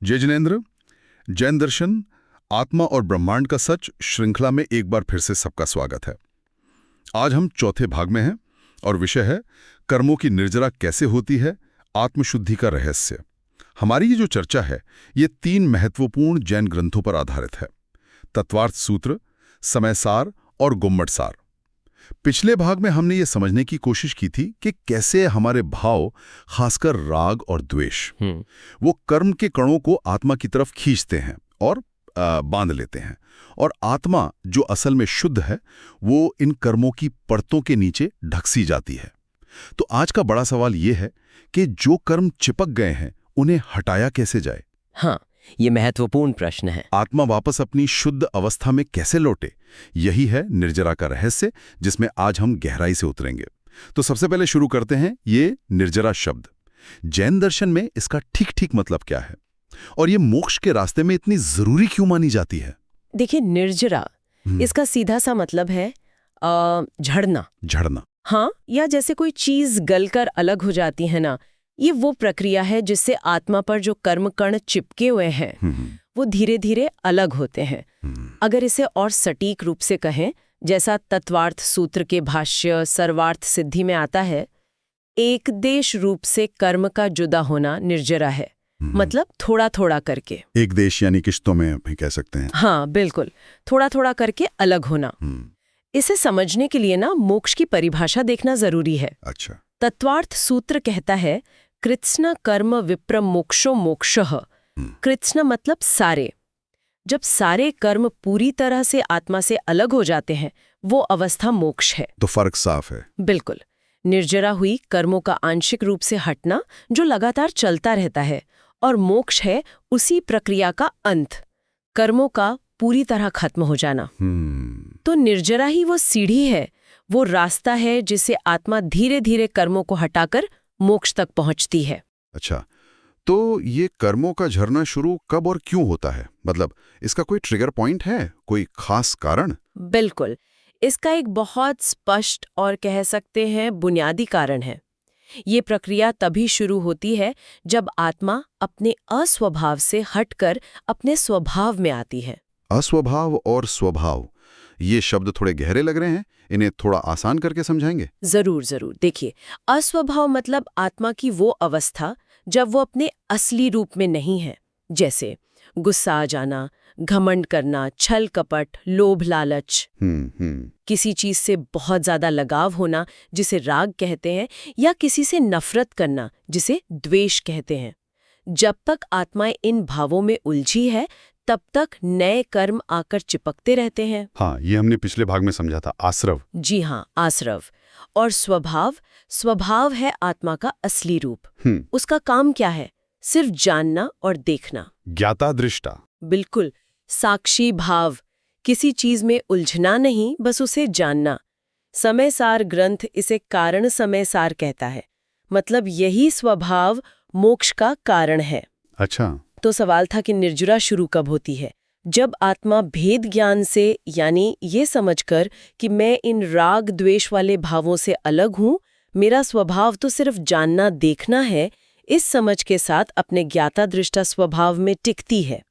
जय जिनेंद्र। जैन दर्शन आत्मा और ब्रह्मांड का सच श्रृंखला में एक बार फिर से सबका स्वागत है। आज हम चौथे भाग में हैं और विषय है कर्मों की निर्जरा कैसे होती है, आत्मशुद्धि का रहस्य। हमारी ये जो चर्चा है ये 3 महत्वपूर्ण जैन ग्रंथों पर आधारित है, तत्वार्थ सूत्र, समयसार और गुम्मटसार। पिछले भाग में हमने ये समझने की कोशिश की थी कि कैसे हमारे भाव, खासकर राग और द्वेष, वो कर्म के कणों को आत्मा की तरफ खींचते हैं और बांध लेते हैं, और आत्मा जो असल में शुद्ध है वो इन कर्मों की परतों के नीचे ढकसी जाती है। तो आज का बड़ा सवाल ये है कि जो कर्म चिपक गए हैं उन्हें हटाया कैसे जाए। हाँ, ये महत्वपूर्ण प्रश्न है। आत्मा वापस अपनी शुद्ध अवस्था में कैसे लौटे, यही है निर्जरा का रहस्य, जिसमें आज हम गहराई से उतरेंगे। तो सबसे पहले शुरू करते हैं ये निर्जरा शब्द। जैन दर्शन में इसका ठीक ठीक मतलब क्या है और ये मोक्ष के रास्ते में इतनी जरूरी क्यों मानी जाती है? देखिए, निर्जरा इसका सीधा सा मतलब है झड़ना। झड़ना, हाँ, या जैसे कोई चीज गलकर अलग हो जाती है ना, ये वो प्रक्रिया है जिससे आत्मा पर जो कर्म कण चिपके हुए हैं वो धीरे धीरे अलग होते हैं। अगर इसे और सटीक रूप से कहें, जैसा तत्वार्थ सूत्र के भाष्य सर्वार्थ सिद्धि में आता है, एक देश रूप से कर्म का जुदा होना निर्जरा है। मतलब थोड़ा थोड़ा करके, एक देश यानी किश्तों में भी कह सकते हैं। हाँ बिल्कुल, थोड़ा थोड़ा करके अलग होना। इसे समझने के लिए ना मोक्ष की परिभाषा देखना जरूरी है। अच्छा। तत्वार्थ सूत्र कहता है, कृत्स्न कर्म विप्रम मोक्षो मोक्षः। कृत्स्न मतलब सारे। जब सारे कर्म पूरी तरह से आत्मा से अलग हो जाते हैं वो अवस्था मोक्ष है। तो फर्क साफ है। बिल्कुल। निर्जरा हुई कर्मों का आंशिक रूप से हटना जो लगातार चलता रहता है, और मोक्ष है उसी प्रक्रिया का अंत, कर्मों का पूरी तरह खत्म हो जाना। तो निर्जरा ही वो सीढ़ी है, वो रास्ता है जिससे आत्मा धीरे धीरे कर्मों को हटाकर मोक्ष तक पहुंचती है। अच्छा, तो ये कर्मों का झरना शुरू कब और क्यों होता है? मतलब इसका कोई ट्रिगर पॉइंट है, कोई खास कारण? बिल्कुल, इसका एक बहुत स्पष्ट और कह सकते हैं बुनियादी कारण है। ये प्रक्रिया तभी शुरू होती है जब आत्मा अपने अस्वभाव से हटकर अपने स्वभाव में आती है। अस्वभाव और स्वभाव, ये शब्द थोड़े गहरे लग रहे हैं, इन्हें थोड़ा आसान करके समझाएंगे? जरूर जरूर। देखिए, अस्वभाव मतलब आत्मा की वो अवस्था जब वो अपने असली रूप में नहीं है, जैसे गुस्सा आ जाना, घमंड करना, छल कपट, लोभ लालच, किसी चीज से बहुत ज्यादा लगाव होना जिसे राग कहते हैं, या किसी से नफरत करना जिसे द्वेष कहते हैं। जब तक आत्मा इन भावों में उलझी है तब तक नए कर्म आकर चिपकते रहते हैं। हाँ, ये हमने पिछले भाग में समझा था, आश्रव। जी हाँ, आश्रव। और स्वभाव है आत्मा का असली रूप। उसका काम क्या है? सिर्फ जानना और देखना। ज्ञाता दृष्टा। बिल्कुल, साक्षी भाव, किसी चीज में उलझना नहीं, बस उसे जानना। समयसार ग्रंथ इसे कारण समयसार कहता है, मतलब यही स्वभाव मोक्ष का कारण है। अच्छा। तो सवाल था कि निर्जरा शुरू कब होती है? जब आत्मा भेद ज्ञान से, यानी ये समझकर कि मैं इन राग द्वेष वाले भावों से अलग हूं, मेरा स्वभाव तो सिर्फ जानना देखना है, इस समझ के साथ अपने ज्ञाता दृष्टा स्वभाव में टिकती है।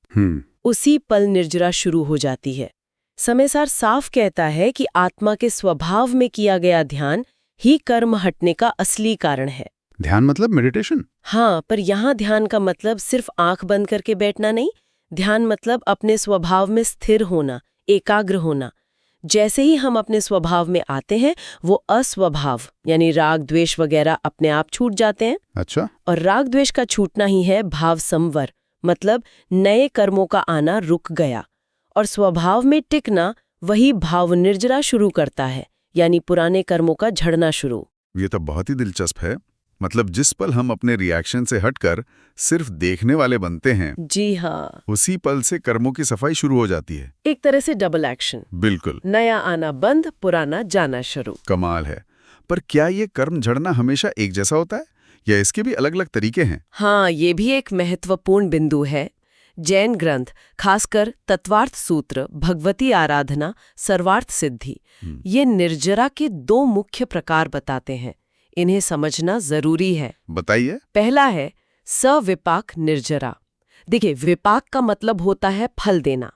उसी पल निर्जरा शुरू हो जाती है। समयसार साफ कहता है कि आत्मा के स्वभाव में किया गया ध्यान ही कर्म हटने का असली कारण है। ध्यान मतलब मेडिटेशन? हाँ, पर यहाँ ध्यान का मतलब सिर्फ आंख बंद करके बैठना नहीं। ध्यान मतलब अपने स्वभाव में स्थिर होना, एकाग्र होना। जैसे ही हम अपने स्वभाव में आते हैं वो अस्वभाव यानी राग द्वेष वगैरह अपने आप छूट जाते हैं। अच्छा। और राग द्वेष का छूटना ही है भाव संवर, मतलब नए कर्मों का आना रुक गया। और स्वभाव में टिकना वही भाव निर्जरा शुरू करता है, यानी पुराने कर्मों का झड़ना शुरू। ये तो बहुत ही दिलचस्प है। मतलब जिस पल हम अपने रिएक्शन से हटकर सिर्फ देखने वाले बनते हैं, जी हाँ, उसी पल से कर्मों की सफाई शुरू हो जाती है। एक तरह से डबल एक्शन। बिल्कुल, नया आना बंद, पुराना जाना शुरू। कमाल है। पर क्या ये कर्म झड़ना हमेशा एक जैसा होता है या इसके भी अलग अलग तरीके हैं? हाँ, ये भी एक महत्वपूर्ण बिंदु है। जैन ग्रंथ, खासकर तत्वार्थ सूत्र, भगवती आराधना, सर्वार्थ सिद्धि, ये निर्जरा के 2 मुख्य प्रकार बताते हैं। इन्हें समझना जरूरी है। बताइए। पहला है सविपाक निर्जरा, देखिए, विपाक का मतलब होता है फल देना।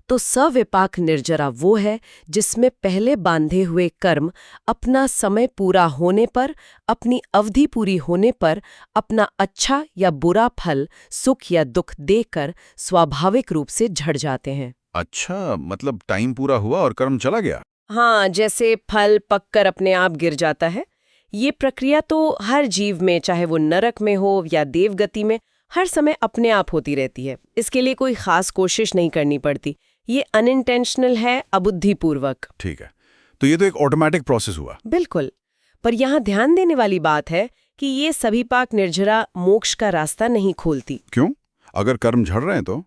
तो सविपाक निर्जरा वो है जिसमें पहले बांधे हुए कर्म अपना समय पूरा होने पर, अपनी अवधि पूरी होने पर अपना अच्छा या बुरा फल, सुख या दुख देकर स्वाभाविक रूप से झड़ जाते हैं। अच्छा, मतलब टाइम पूरा हुआ और कर्म चला गया। हाँ, जैसे फल पककर अपने आप गिर जाता है। ये प्रक्रिया तो हर जीव में, चाहे वो नरक में हो या देवगति में, हर समय अपने आप होती रहती है। इसके लिए कोई खास कोशिश नहीं करनी पड़ती। ये अनइंटेंशनल है, अबुद्धिपूर्वक। ठीक है, तो ये तो एक ऑटोमेटिक प्रोसेस हुआ। बिल्कुल। पर यहाँ ध्यान देने वाली बात है कि ये सविपाक निर्जरा मोक्ष का रास्ता नहीं खोलती। क्यों? अगर कर्म झड़ रहे हैं तो?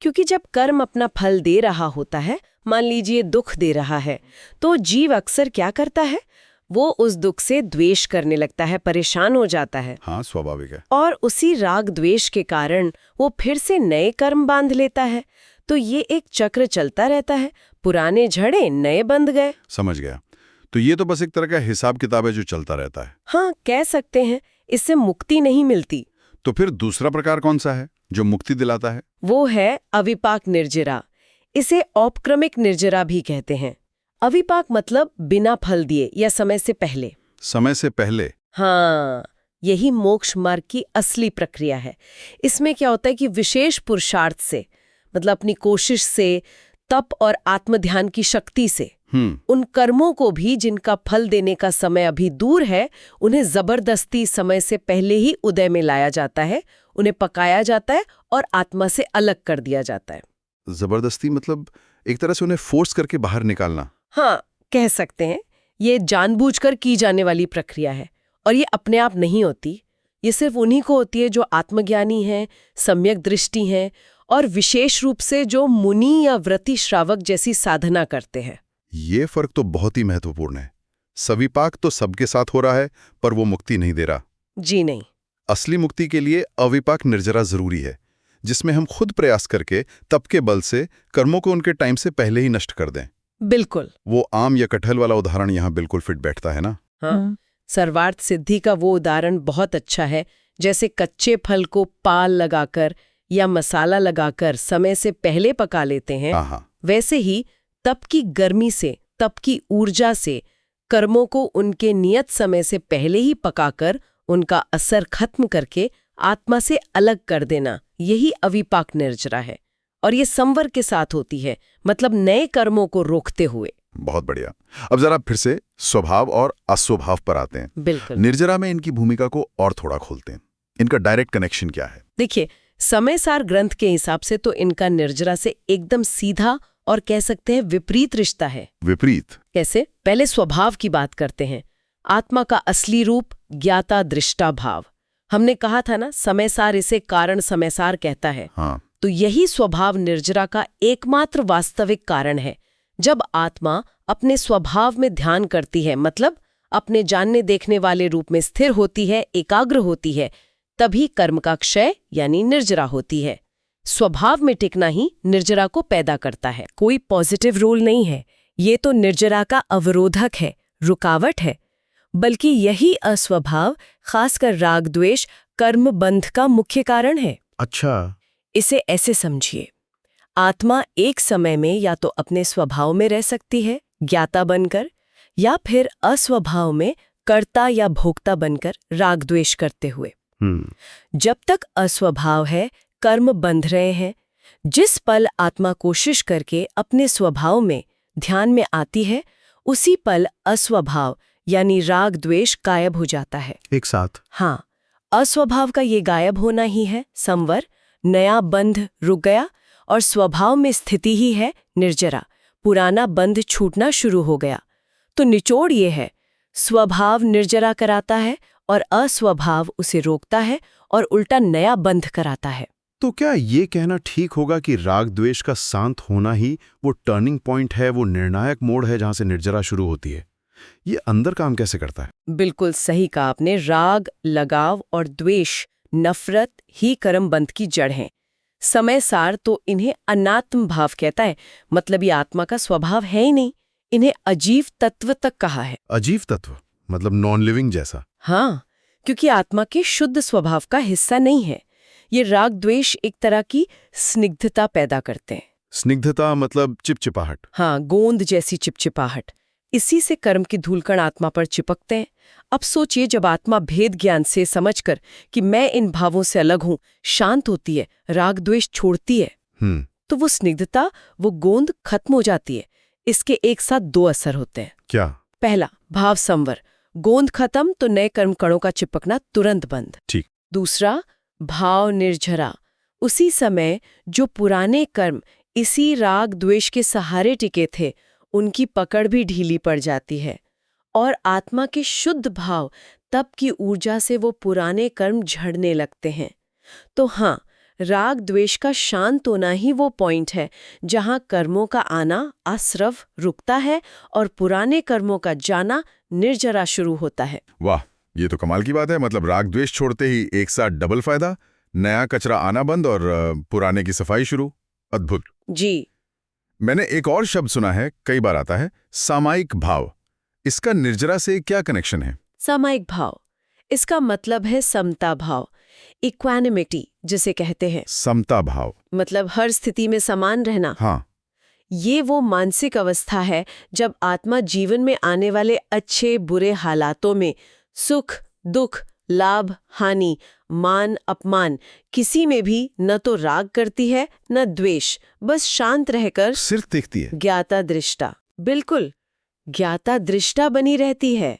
क्योंकि जब कर्म अपना फल दे रहा होता है, मान लीजिए दुख दे रहा है, तो जीव अक्सर क्या करता है? वो उस दुख से द्वेष करने लगता है, परेशान हो जाता है। हाँ, स्वाभाविक है। और उसी राग द्वेष के कारण वो फिर से नए कर्म बांध लेता है। तो ये एक चक्र चलता रहता है, पुराने झड़े, नए बंध गए। समझ गया। तो ये तो बस एक तरह का हिसाब किताब है जो चलता रहता है। हाँ, कह सकते हैं। इससे मुक्ति नहीं मिलती। तो फिर दूसरा प्रकार कौन सा है जो मुक्ति दिलाता है? वो है अविपाक निर्जरा। इसे औपक्रमिक निर्जरा भी कहते हैं। अविपाक मतलब बिना फल दिए या समय से पहले। समय से पहले? हाँ, यही मोक्ष मार्ग की असली प्रक्रिया है। इसमें क्या होता है कि विशेष पुरुषार्थ से, मतलब अपनी कोशिश से, तप और आत्मध्यान की शक्ति से, उन कर्मों को भी जिनका फल देने का समय अभी दूर है, उन्हें जबरदस्ती समय से पहले ही उदय में लाया जाता है, उन्हें पकाया जाता है और आत्मा से अलग कर दिया जाता है। जबरदस्ती मतलब एक तरह से उन्हें फोर्स करके बाहर निकालना? हाँ, कह सकते हैं। ये जानबूझकर की जाने वाली प्रक्रिया है और ये अपने आप नहीं होती। ये सिर्फ उन्हीं को होती है जो आत्मज्ञानी हैं, सम्यक दृष्टि हैं और विशेष रूप से जो मुनि या व्रति श्रावक जैसी साधना करते हैं। ये फर्क तो बहुत ही महत्वपूर्ण है। सविपाक तो सबके साथ हो रहा है, पर वो मुक्ति नहीं दे रहा। जी नहीं। असली मुक्ति के लिए अविपाक निर्जरा जरूरी है, जिसमें हम खुद प्रयास करके तप के बल से कर्मों को उनके टाइम से पहले ही नष्ट कर दें। बिल्कुल। वो आम या कटहल वाला उदाहरण यहाँ बिल्कुल फिट बैठता है ना? हाँ, सर्वार्थ सिद्धि का वो उदाहरण बहुत अच्छा है। जैसे कच्चे फल को पाल लगाकर या मसाला लगाकर समय से पहले पका लेते हैं, वैसे ही तप की गर्मी से, तप की ऊर्जा से कर्मों को उनके नियत समय से पहले ही पकाकर उनका असर खत्म करके आत्मा से अलग कर देना, यही अविपाक निर्जरा है। और ये संवर के साथ होती है, मतलब नए कर्मों को रोकते हुए। बहुत बढ़िया। अब जरा फिर से स्वभाव और अस्वभाव पर आते हैं। बिल्कुल। निर्जरा में इनकी भूमिका को और थोड़ा खोलते हैं। इनका डायरेक्ट कनेक्शन क्या है? देखिए, समयसार ग्रंथ के हिसाब से तो इनका निर्जरा से एकदम सीधा और कह सकते हैं विपरीत रिश्ता है। विपरीत कैसे? पहले स्वभाव की बात करते हैं। आत्मा का असली रूप ज्ञाता दृष्टा भाव। हमने कहा था ना, समयसार इसे कारण समयसार कहता है। हाँ। तो यही स्वभाव निर्जरा का एकमात्र वास्तविक कारण है। जब आत्मा अपने स्वभाव में ध्यान करती है, मतलब अपने जानने देखने वाले रूप में स्थिर होती है, एकाग्र होती है, तभी कर्म का क्षय यानी निर्जरा होती है। स्वभाव में टिकना ही निर्जरा को पैदा करता है। कोई पॉजिटिव रोल नहीं है। ये तो निर्जरा का अवरोधक है, रुकावट है। बल्कि यही अस्वभाव, खासकर राग द्वेष, कर्म बंध का मुख्य कारण है। अच्छा। इसे ऐसे समझिए, आत्मा एक समय में या तो अपने स्वभाव में रह सकती है, ज्ञाता बनकर, या फिर अस्वभाव में कर्ता या भोक्ता बनकर राग द्वेष करते हुए। जब तक अस्वभाव है, कर्म बंध रहे हैं। जिस पल आत्मा कोशिश करके अपने स्वभाव में, ध्यान में आती है, उसी पल अस्वभाव यानी राग द्वेष गायब हो जाता है एक साथ। हाँ, अस्वभाव का ये गायब होना ही है संवर। नया बंध रुक गया और स्वभाव में स्थिति ही है निर्जरा। पुराना बंध छूटना शुरू हो गया। तो निचोड़ ये है, स्वभाव निर्जरा कराता है और अस्वभाव उसे रोकता है और उल्टा नया बंध कराता है। तो क्या ये कहना ठीक होगा कि राग द्वेष का शांत होना ही वो टर्निंग पॉइंट है, वो निर्णायक मोड़ है जहां से निर्जरा शुरू होती है? ये अंदर काम कैसे करता है? बिल्कुल सही कहा आपने। राग, लगाव और द्वेष, नफरत ही कर्म बंध की जड़ हैं। समय सार तो इन्हें अनात्म भाव कहता है, मतलब ये आत्मा का स्वभाव है ही नहीं। इन्हें अजीव तत्व तक कहा है। अजीव तत्व मतलब नॉन लिविंग जैसा? हाँ, क्योंकि आत्मा के शुद्ध स्वभाव का हिस्सा नहीं है। ये राग द्वेष एक तरह की स्निग्धता पैदा करते हैं। स्निग्धता मतलब चिपचिपाहट। हाँ, गोंद जैसी चिपचिपाहट। इसी से कर्म की धूलकण आत्मा पर चिपकते हैं। अब सोचिए, जब आत्मा भेद ज्ञान से समझकर कि मैं इन भावों से अलग हूं शांत होती है, राग द्वेष छोड़ती है, तो वो स्निग्धता, वो गोंद खत्म हो जाती है। इसके एक साथ दो असर होते हैं। क्या? पहला, भाव संवर। गोंद खत्म तो नए कर्म कणों का चिपकना तुरंत बंद। ठीक। दूसरा, भाव निर्झरा। उसी समय जो पुराने कर्म इसी राग द्वेष के सहारे टिके थे, उनकी पकड़ भी ढीली पड़ जाती है और आत्मा के शुद्ध भाव, तप की ऊर्जा से वो पुराने कर्म झड़ने लगते हैं। तो हाँ, राग द्वेष का शांत होना ही वो पॉइंट है जहां कर्मों का आना आश्रव रुकता है और पुराने कर्मों का जाना निर्जरा शुरू होता है। वाह, ये तो कमाल की बात है। मतलब राग द्वेष छोड़ते ही एक साथ डबल फायदा, नया कचरा आना बंद और पुराने की सफाई शुरू। अद्भुत जी। मैंने एक और शब्द सुना है, कई बार आता है, सामायिक भाव। इसका निर्जरा से क्या कनेक्शन है? सामायिक भाव, इसका मतलब है समता भाव, इक्वानिमिटी जिसे कहते हैं। समता भाव मतलब हर स्थिति में समान रहना। हाँ। ये वो मानसिक अवस्था है जब आत्मा जीवन में आने वाले अच्छे बुरे हालातों में सुख दुख, लाभ हानि, मान अपमान, किसी में भी न तो राग करती है न द्वेष, बस शांत रहकर सिर्फ देखती है। ज्ञाता दृष्टा। बिल्कुल, ज्ञाता दृष्टा बनी रहती है।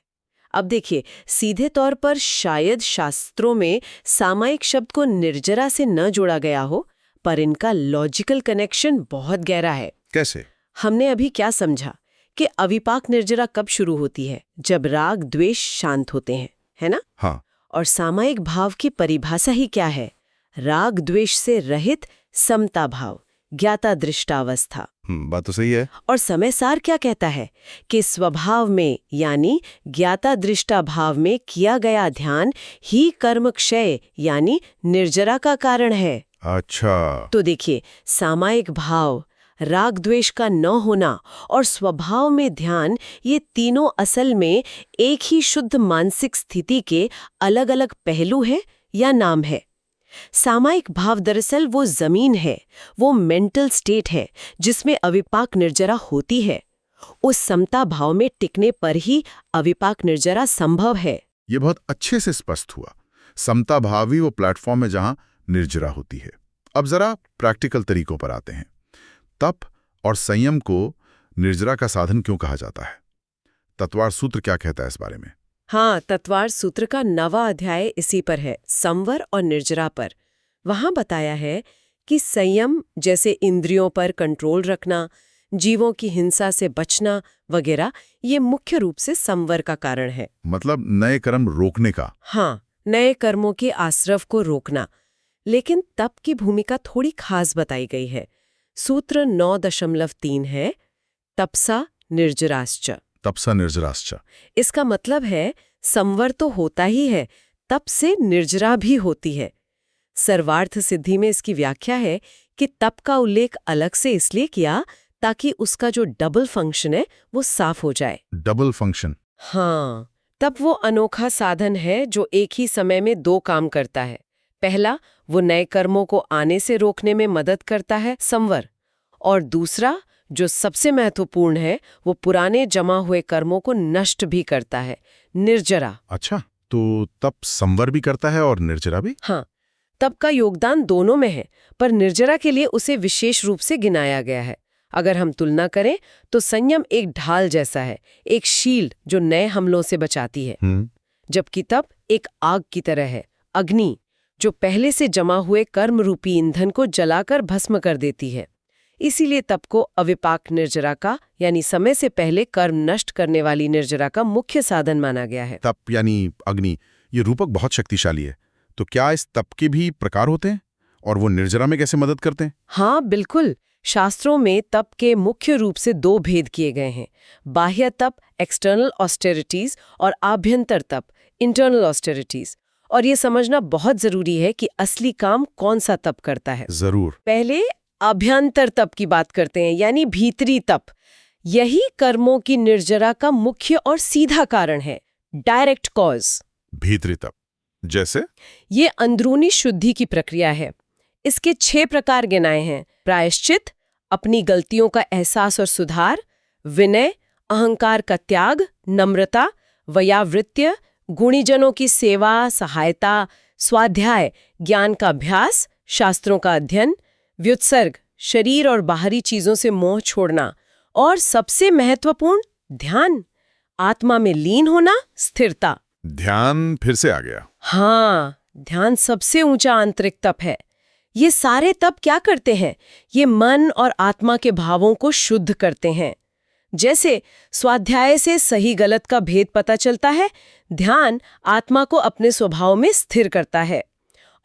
अब देखिए, सीधे तौर पर शायद शास्त्रों में सामायिक शब्द को निर्जरा से न जोड़ा गया हो, पर इनका लॉजिकल कनेक्शन बहुत गहरा है। कैसे? हमने अभी क्या समझा कि अविपाक निर्जरा कब शुरू होती है? जब राग द्वेष शांत होते हैं, है ना? हाँ। और सामायिक भाव की परिभाषा ही क्या है? राग द्वेष से रहित समता भाव, ज्ञाता दृष्टावस्था। बात तो सही है। और समय सार क्या कहता है कि स्वभाव में यानी ज्ञाता दृष्टा भाव में किया गया ध्यान ही कर्म क्षय यानी निर्जरा का कारण है। अच्छा। तो देखिए, सामायिक भाव, राग द्वेष का न होना और स्वभाव में ध्यान, ये तीनों असल में एक ही शुद्ध मानसिक स्थिति के अलग अलग पहलू है या नाम है। सामायिक भाव दरअसल वो जमीन है, वो मेंटल स्टेट है जिसमें अविपाक निर्जरा होती है। उस समता भाव में टिकने पर ही अविपाक निर्जरा संभव है। ये बहुत अच्छे से स्पष्ट हुआ। समता भाव ही वो प्लेटफॉर्म है जहां निर्जरा होती है। अब जरा प्रैक्टिकल तरीकों पर आते हैं। तप और संयम को निर्जरा का साधन क्यों कहा जाता है? तत्वार सूत्र क्या कहता है इस बारे में? हाँ, तत्वार सूत्र का 9वां अध्याय इसी पर है, संवर और निर्जरा पर। वहां बताया है कि संयम जैसे इंद्रियों पर कंट्रोल रखना, जीवों की हिंसा से बचना वगैरह, ये मुख्य रूप से संवर का कारण है। मतलब नए कर्म रोकने का? हाँ, नए कर्मों के आश्रव को रोकना। लेकिन तप की भूमिका थोड़ी खास बताई गई है। सूत्र 9.3 है, तपसा निर्जराश्च। तपसा निर्जराश्च। इसका मतलब है संवर तो होता ही है, तप से निर्जरा भी होती है। सर्वार्थ सिद्धि में इसकी व्याख्या है कि तप का उल्लेख अलग से इसलिए किया ताकि उसका जो डबल फंक्शन है वो साफ हो जाए। Double function? हाँ, तप वो अनोखा साधन है जो एक ही समय में दो काम करता है। पहला, वो नए कर्मों को आने से रोकने में मदद करता है, संवर। और दूसरा, जो सबसे महत्वपूर्ण है, वो पुराने जमा हुए कर्मों को नष्ट भी करता है, निर्जरा। अच्छा, तो तप संवर भी करता है और निर्जरा भी? हाँ, तप का योगदान दोनों में है, पर निर्जरा के लिए उसे विशेष रूप से गिनाया गया है। अगर हम तुलना करें तो संयम एक ढाल जैसा है, एक शील्ड जो नए हमलों से बचाती है, जबकि तप एक आग की तरह है, अग्नि, जो पहले से जमा हुए कर्म रूपी ईंधन को जलाकर भस्म कर देती है। इसीलिए तप को अविपाक निर्जरा का यानी समय से पहले कर्म नष्ट करने वाली निर्जरा का मुख्य साधन माना गया है। तप यानी अग्नि, ये रूपक बहुत शक्तिशाली है। तो क्या इस तप के भी प्रकार होते हैं और वो निर्जरा में कैसे मदद करते हैं? हाँ बिल्कुल, शास्त्रों में तप के मुख्य रूप से दो भेद किए गए हैं, बाह्य तप एक्सटर्नल ऑस्टेरिटीज और आभ्यंतर तप इंटरनल ऑस्टेरिटीज। और ये समझना बहुत जरूरी है कि असली काम कौन सा तप करता है। जरूर। पहले आभ्यंतर तप की बात करते हैं, यानी भीतरी तप। यही कर्मों की निर्जरा का मुख्य और सीधा कारण है, डायरेक्ट कॉज। भीतरी तप जैसे? ये अंदरूनी शुद्धि की प्रक्रिया है। इसके 6 प्रकार गिनाए हैं। प्रायश्चित, अपनी गलतियों का एहसास और सुधार, विनय, अहंकार का त्याग, नम्रता, वैयावृत्य, गुणीजनों की सेवा, सहायता, स्वाध्याय, ज्ञान का अभ्यास, शास्त्रों का अध्ययन, व्युत्सर्ग, शरीर और बाहरी चीजों से मोह छोड़ना, और सबसे महत्वपूर्ण ध्यान, आत्मा में लीन होना, स्थिरता। ध्यान फिर से आ गया। हाँ, ध्यान सबसे ऊंचा आंतरिक तप है। ये सारे तप क्या करते हैं? ये मन और आत्मा के भावों को शुद्ध करते हैं। जैसे स्वाध्याय से सही गलत का भेद पता चलता है, ध्यान आत्मा को अपने स्वभाव में स्थिर करता है।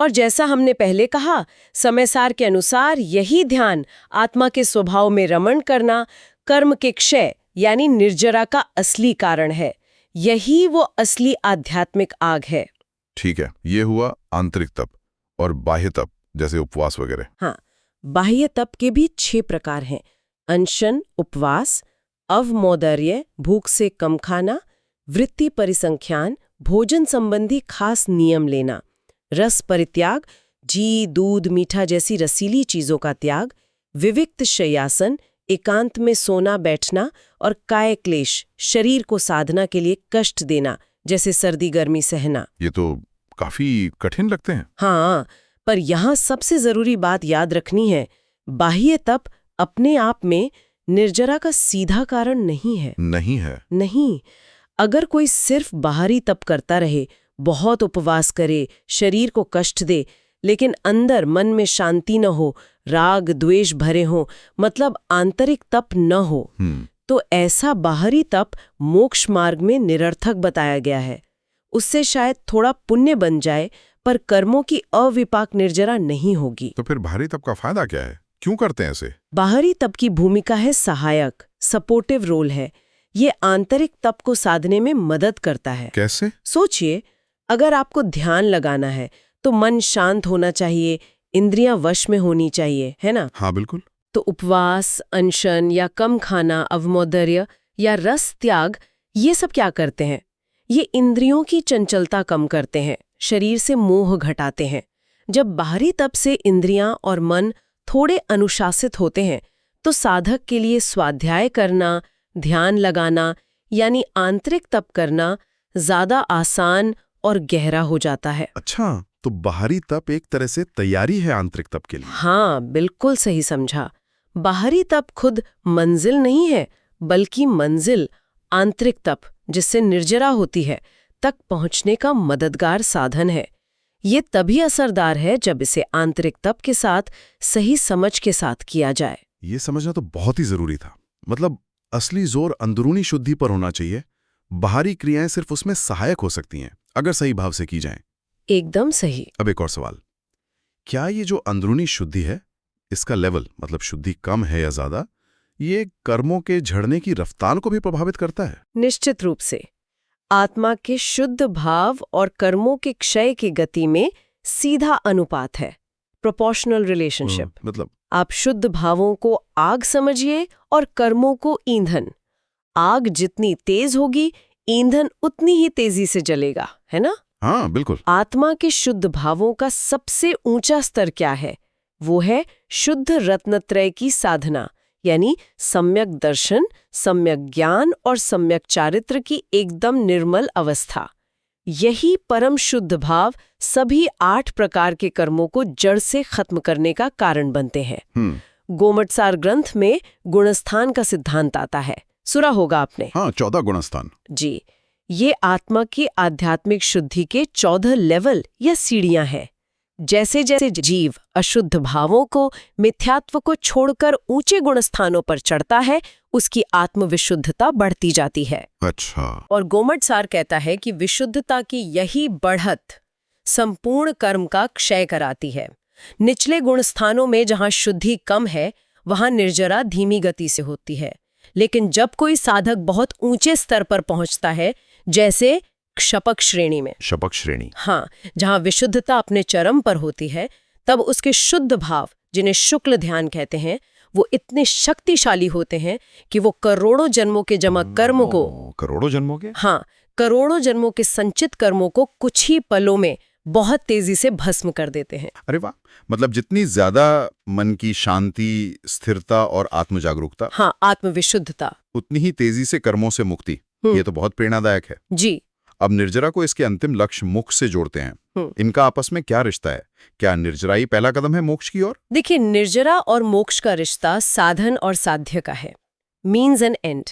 और जैसा हमने पहले कहा, समयसार के अनुसार यही ध्यान आत्मा के स्वभाव में रमण करना, कर्म के क्षय यानी निर्जरा का असली कारण है। यही वो असली आध्यात्मिक आग है। ठीक है, ये हुआ आंतरिक तप। और बाह्य तप, जैसे उपवास वगैरह? हाँ, बाह्य तप के भी 6 प्रकार हैं। अनशन, उपवास, अवमोदर्य, भूख से कम खाना, वृत्ति परिसंख्यान, भोजन संबंधी खास नियम लेना, रस परित्याग, घी, दूध, मीठा जैसी रसीली चीजों का त्याग, विविक्त शय्यासन, एकांत में सोना बैठना, और काय क्लेश, शरीर को साधना के लिए कष्ट देना, जैसे सर्दी गर्मी सहना। ये तो काफी कठिन लगते हैं। हाँ, पर यहाँ सबसे जरूरी बात याद रखनी है, बाह्य तप अपने आप में निर्जरा का सीधा कारण नहीं है। नहीं है? नहीं। अगर कोई सिर्फ बाहरी तप करता रहे, बहुत उपवास करे, शरीर को कष्ट दे, लेकिन अंदर मन में शांति न हो, राग द्वेष भरे हो, मतलब आंतरिक तप न हो, तो ऐसा बाहरी तप मोक्ष मार्ग में निरर्थक बताया गया है। उससे शायद थोड़ा पुण्य बन जाए, पर कर्मों की अविपाक निर्जरा नहीं होगी। तो फिर बाहरी तप का फायदा क्या है? क्यों करते हैं ऐसे? बाहरी तप की भूमिका है सहायक, सपोर्टिव रोल है। ये आंतरिक तप को साधने में मदद करता है। कैसे? सोचिए, अगर आपको ध्यान लगाना है तो मन शांत होना चाहिए, इंद्रियां वश में होनी चाहिए, है ना? हाँ बिल्कुल। तो उपवास, अनशन या कम खाना, अवमोदर्य या रस त्याग, ये सब क्या करते हैं? ये इंद्रियों की चंचलता कम करते हैं, शरीर से मोह घटाते हैं। जब बाहरी तप से इंद्रियां और मन थोड़े अनुशासित होते हैं, तो साधक के लिए स्वाध्याय करना, ध्यान लगाना यानी आंतरिक तप करना ज्यादा आसान और गहरा हो जाता है। अच्छा, तो बाहरी तप एक तरह से तैयारी है आंतरिक तप के लिए? हाँ, बिल्कुल सही समझा। बाहरी तप खुद मंजिल नहीं है, बल्कि मंजिल आंतरिक तप, जिससे निर्जरा होती है, तक पहुंचने का मददगार साधन है। ये तभी असरदार है जब इसे आंतरिक तप के साथ सही समझ के साथ किया जाए। ये समझना तो बहुत ही जरूरी था। मतलब असली जोर अंदरूनी शुद्धि पर होना चाहिए, बाहरी क्रियाएं सिर्फ उसमें सहायक हो सकती हैं, अगर सही भाव से की जाएं। एकदम सही। अब एक और सवाल, क्या ये जो अंदरूनी शुद्धि है, इसका लेवल, मतलब शुद्धि कम है या ज्यादा, ये कर्मों के झड़ने की रफ्तार को भी प्रभावित करता है? निश्चित रूप से। आत्मा के शुद्ध भाव और कर्मों के क्षय की गति में सीधा अनुपात है, प्रोपोर्शनल रिलेशनशिप। मतलब आप शुद्ध भावों को आग समझिए और कर्मों को ईंधन। आग जितनी तेज होगी, ईंधन उतनी ही तेजी से जलेगा, है ना? हाँ बिल्कुल। आत्मा के शुद्ध भावों का सबसे ऊंचा स्तर क्या है? वो है शुद्ध रत्नत्रय की साधना, यानी सम्यक दर्शन, सम्यक ज्ञान और सम्यक चारित्र की एकदम निर्मल अवस्था। यही परम शुद्ध भाव सभी 8 प्रकार के कर्मों को जड़ से खत्म करने का कारण बनते हैं। गोमटसार ग्रंथ में गुणस्थान का सिद्धांत आता है, सुना होगा आपने। हाँ, 14 गुणस्थान। जी, ये आत्मा की आध्यात्मिक शुद्धि के 14 लेवल या सीढ़ियां हैं। जैसे जैसे जीव अशुद्ध भावों को, मिथ्यात्व को छोड़कर ऊंचे गुणस्थानों पर चढ़ता है, उसकी आत्मविशुद्धता बढ़ती जाती है। अच्छा। और गोमटसार कहता है कि विशुद्धता की यही बढ़त संपूर्ण कर्म का क्षय कराती है। निचले गुणस्थानों में जहां शुद्धि कम है, वहां निर्जरा धीमी गति से होती है। लेकिन जब कोई साधक बहुत ऊंचे स्तर पर पहुंचता है, जैसे शपक श्रेणी में, शपक श्रेणी, हाँ, जहां विशुद्धता अपने चरम पर होती है, तब उसके शुद्ध भाव, जिन्हें शुक्ल ध्यान कहते हैं, वो इतने शक्तिशाली होते हैं कि वो करोड़ों जन्मों के जमा कर्म को, करोड़ों जन्मों के, हाँ, करोड़ों जन्मों के संचित कर्मों को कुछ ही पलों में बहुत तेजी से भस्म कर देते हैं। अरे वाह, मतलब जितनी ज्यादा मन की शांति, स्थिरता और आत्मजागरूकता, हाँ, आत्मविशुद्धता। उतनी ही तेजी से कर्मों से मुक्ति। ये तो बहुत प्रेरणादायक है। जी। अब निर्जरा को इसके अंतिम लक्ष्य मोक्ष से जोड़ते हैं। इनका आपस में क्या रिश्ता है? क्या निर्जरा ही पहला कदम है मोक्ष की ओर? देखिए, निर्जरा और मोक्ष का रिश्ता साधन और साध्य का है, मीन्स एंड एंड।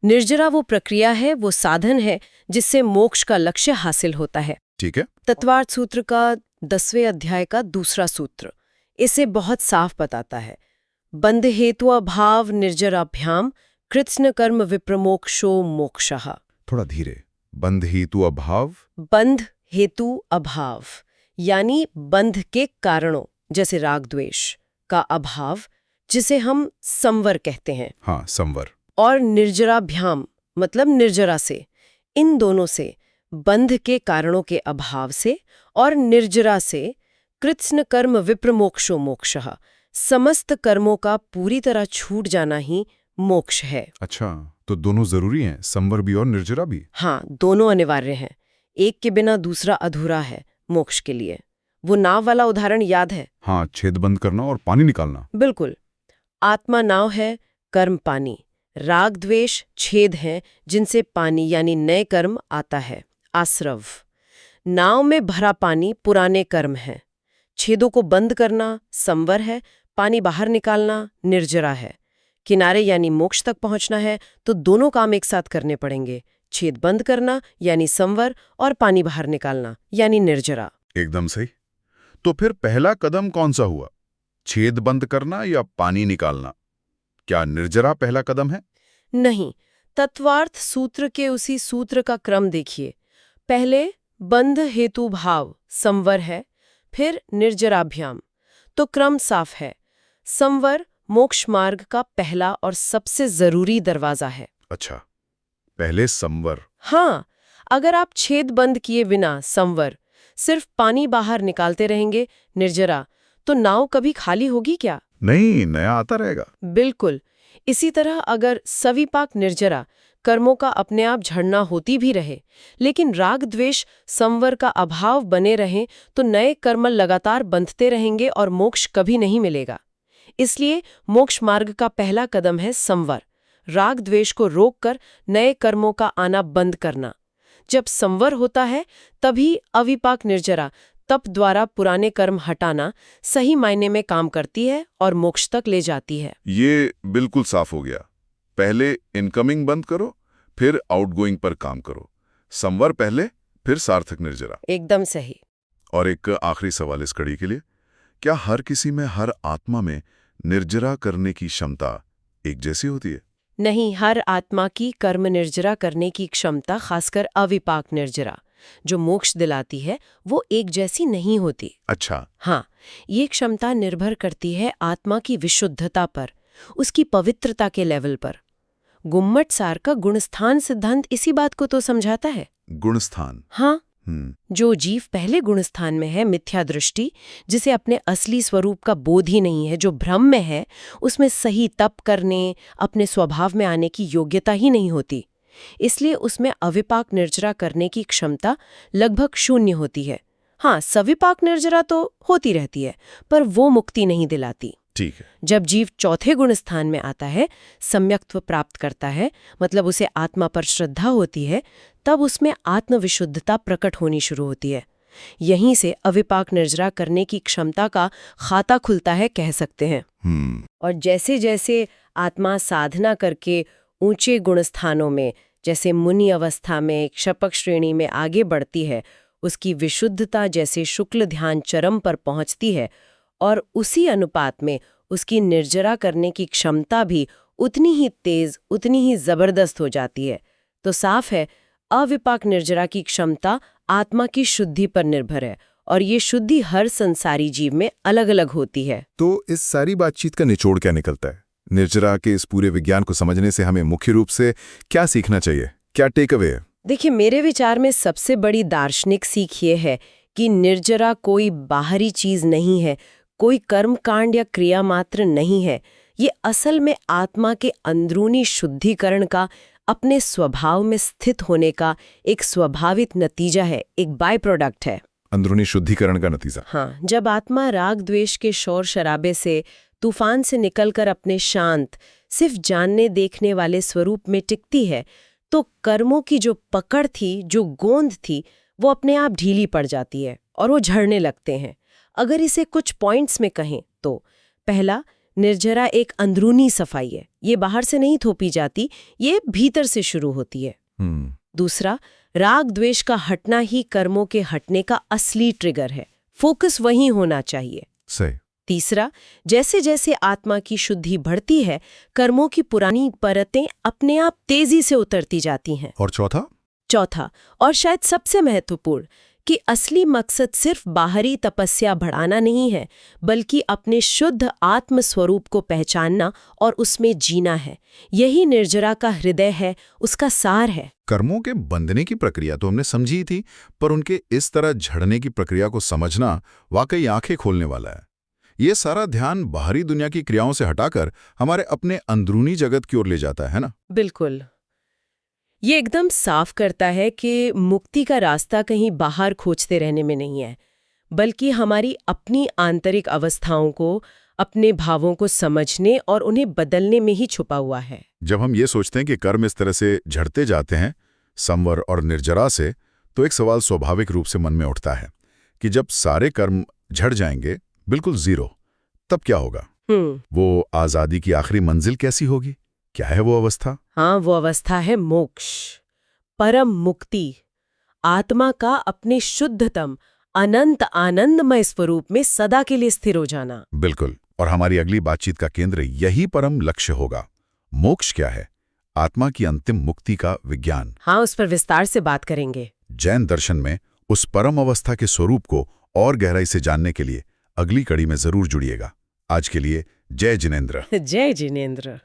निर्जरा वो प्रक्रिया है, वो साधन है जिससे मोक्ष का लक्ष्य हासिल होता है। ठीक है। तत्वार्थ सूत्र का 10वें अध्याय का दूसरा सूत्र इसे बहुत साफ बताता है। बंध हेतु अभाव निर्जराभ्याम कृत्स्न कर्म विप्रमोक्षो मोक्षः। थोड़ा धीरे। बंध हेतु अभाव। बंध हेतु अभाव यानी बंध के कारणों जैसे राग द्वेष का अभाव, जिसे हम संवर कहते हैं। हाँ, संवर। और निर्जराभ्याम मतलब निर्जरा से, इन दोनों से, बंध के कारणों के अभाव से और निर्जरा से, कृत्स्न कर्म विप्रमोक्षो मोक्षः, समस्त कर्मों का पूरी तरह छूट जाना ही मोक्ष है। अच्छा, तो दोनों जरूरी हैं, संवर भी और निर्जरा भी? हाँ, दोनों अनिवार्य हैं। एक के बिना दूसरा अधूरा है मोक्ष के लिए। वो नाव वाला उदाहरण याद है? हाँ, छेद बंद करना और पानी निकालना। बिल्कुल। आत्मा नाव है, कर्म पानी। राग द्वेष छेद हैं जिनसे पानी यानी नए कर्म आता है, आश्रव। नाव में भरा पानी पुराने कर्म है। छेदों को बंद करना संवर है, पानी बाहर निकालना निर्जरा है। किनारे यानी मोक्ष तक पहुंचना है तो दोनों काम एक साथ करने पड़ेंगे, छेद बंद करना यानी संवर और पानी बाहर निकालना यानी निर्जरा। एकदम सही। तो फिर पहला कदम कौन सा हुआ, छेद बंद करना या पानी निकालना? क्या निर्जरा पहला कदम है? नहीं, तत्वार्थ सूत्र के उसी सूत्र का क्रम देखिए। पहले बंध हेतु भाव संवर है, फिर निर्जराभ्याम। तो क्रम साफ है। संवर मोक्ष मार्ग का पहला और सबसे जरूरी दरवाजा है। अच्छा, पहले संवर। हाँ, अगर आप छेद बंद किए बिना संवर, सिर्फ पानी बाहर निकालते रहेंगे निर्जरा, तो नाव कभी खाली होगी क्या? नहीं, नया आता रहेगा। बिल्कुल। इसी तरह अगर सविपाक निर्जरा, कर्मों का अपने आप झड़ना होती भी रहे, लेकिन राग द्वेष संवर का अभाव बने रहें, तो नए कर्म लगातार बंधते रहेंगे और मोक्ष कभी नहीं मिलेगा। इसलिए मोक्ष मार्ग का पहला कदम है संवर, राग द्वेष को रोककर नए कर्मों का आना बंद करना। जब संवर होता है तभी अविपाक निर्जरा, तप द्वारा पुराने कर्म हटाना, सही मायने में काम करती है और मोक्ष तक ले जाती है। ये बिल्कुल साफ हो गया। पहले इनकमिंग बंद करो, फिर आउटगोइंग पर काम करो। संवर पहले, फिर सार्थक निर्जरा। एकदम सही। और एक आखिरी सवाल इस कड़ी के लिए, क्या हर किसी में, हर आत्मा में निर्जरा करने की क्षमता एक जैसी होती है? नहीं, हर आत्मा की कर्म निर्जरा करने की क्षमता, खासकर अविपाक निर्जरा जो मोक्ष दिलाती है, वो एक जैसी नहीं होती। अच्छा। हाँ, ये क्षमता निर्भर करती है आत्मा की विशुद्धता पर, उसकी पवित्रता के लेवल पर। गुम्मट सार का गुणस्थान सिद्धांत इसी बात को तो समझाता है। गुणस्थान? हाँ, जो जीव पहले गुणस्थान में है, मिथ्या दृष्टि, जिसे अपने असली स्वरूप का बोध ही नहीं है, जो भ्रम में है, उसमें सही तप करने, अपने स्वभाव में आने की योग्यता ही नहीं होती। इसलिए उसमें अविपाक निर्जरा करने की क्षमता लगभग शून्य होती है। हाँ, सविपाक निर्जरा तो होती रहती है, पर वो मुक्ति नहीं दिलाती। ठीक है। जब जीव चौथे गुण स्थान में आता है, सम्यक्त्व प्राप्त करता है, मतलब उसे आत्मा पर श्रद्धा होती है, तब उसमें आत्मविशुद्धता प्रकट होनी शुरू होती है। यहीं से अविपाक निर्जरा करने की क्षमता का खाता खुलता है, कह सकते हैं। और जैसे जैसे आत्मा साधना करके ऊंचे गुणस्थानों में, जैसे मुनि अवस्था में, क्षपक श्रेणी में आगे बढ़ती है, उसकी विशुद्धता जैसे शुक्ल ध्यान चरम पर पहुंचती है, और उसी अनुपात में उसकी निर्जरा करने की क्षमता भी उतनी ही तेज, उतनी ही जबरदस्त हो जाती है। तो साफ है, अविपाक निर्जरा की क्षमता आत्मा की शुद्धि पर निर्भर है, और ये शुद्धि हर संसारी जीव में अलग अलग होती है। तो इस सारी बातचीत का निचोड़ क्या निकलता है? निर्जरा के इस पूरे विज्ञान को समझने से हमें मुख्य रूप से क्या सीखना चाहिए? क्या टेक अवे है? देखिए, मेरे विचार में सबसे बड़ी दार्शनिक सीख ये है कि निर्जरा कोई बाहरी चीज नहीं है, कोई कर्म कांड या क्रिया मात्र नहीं है। ये असल में आत्मा के अंदरूनी शुद्धिकरण का अपने स्वभाव में स्थित होने का एक स्वाभाविक नतीजा है, एक बाय प्रोडक्ट है। अंदरूनी शुद्धिकरण का नतीजा। हाँ, जब आत्मा राग द्वेष के शोर शराबे से, तूफान से निकलकर अपने शांत, सिर्फ जानने देखने वाले स्वरूप में टिकती है, तो कर्मों की जो पकड़ थी, जो गोंद थी, वो अपने आप ढीली पड़ जाती है और वो झड़ने लगते हैं। अगर इसे कुछ पॉइंट्स में कहें तो पहला, निर्जरा एक अंदरूनी सफाई है। ये बाहर से नहीं थोपी जाती, ये भीतर से शुरू होती है। दूसरा, राग द्वेष का हटना ही कर्मों के हटने का असली ट्रिगर है। फोकस वहीं होना चाहिए। सही। तीसरा, जैसे जैसे आत्मा की शुद्धि बढ़ती है, कर्मों की पुरानी परतें अपने आप तेजी से उतरती जाती हैं। और चौथा, और शायद सबसे महत्वपूर्ण, कि असली मकसद सिर्फ बाहरी तपस्या बढ़ाना नहीं है, बल्कि अपने शुद्ध आत्म स्वरूप को पहचानना और उसमें जीना है। यही निर्जरा का हृदय है, उसका सार है। कर्मों के बंधने की प्रक्रिया तो हमने समझी थी, पर उनके इस तरह झड़ने की प्रक्रिया को समझना वाकई आंखें खोलने वाला है। ये सारा ध्यान बाहरी दुनिया की क्रियाओं से हटाकर हमारे अपने अंदरूनी जगत की ओर ले जाता है ना? बिल्कुल। ये एकदम साफ करता है कि मुक्ति का रास्ता कहीं बाहर खोजते रहने में नहीं है, बल्कि हमारी अपनी आंतरिक अवस्थाओं को, अपने भावों को समझने और उन्हें बदलने में ही छुपा हुआ है। जब हम ये सोचते हैं कि कर्म इस तरह से झड़ते जाते हैं, संवर और निर्जरा से, तो एक सवाल स्वाभाविक रूप से मन में उठता है कि जब सारे कर्म झड़ जाएंगे, बिल्कुल जीरो, तब क्या होगा? वो आजादी की आखिरी मंजिल कैसी होगी? क्या है वो अवस्था? हाँ, वो अवस्था है मोक्ष, परम मुक्ति, आत्मा का अपने शुद्धतम, अनंत आनंदमय स्वरूप में सदा के लिए स्थिर हो जाना। बिल्कुल। और हमारी अगली बातचीत का केंद्र यही परम लक्ष्य होगा। मोक्ष क्या है? आत्मा की अंतिम मुक्ति का विज्ञान। हाँ, उस पर विस्तार से बात करेंगे। जैन दर्शन में उस परम अवस्था के स्वरूप को और गहराई से जानने के लिए अगली कड़ी में जरूर जुड़िएगा। आज के लिए जय जिनेंद्र। जय जिनेंद्र।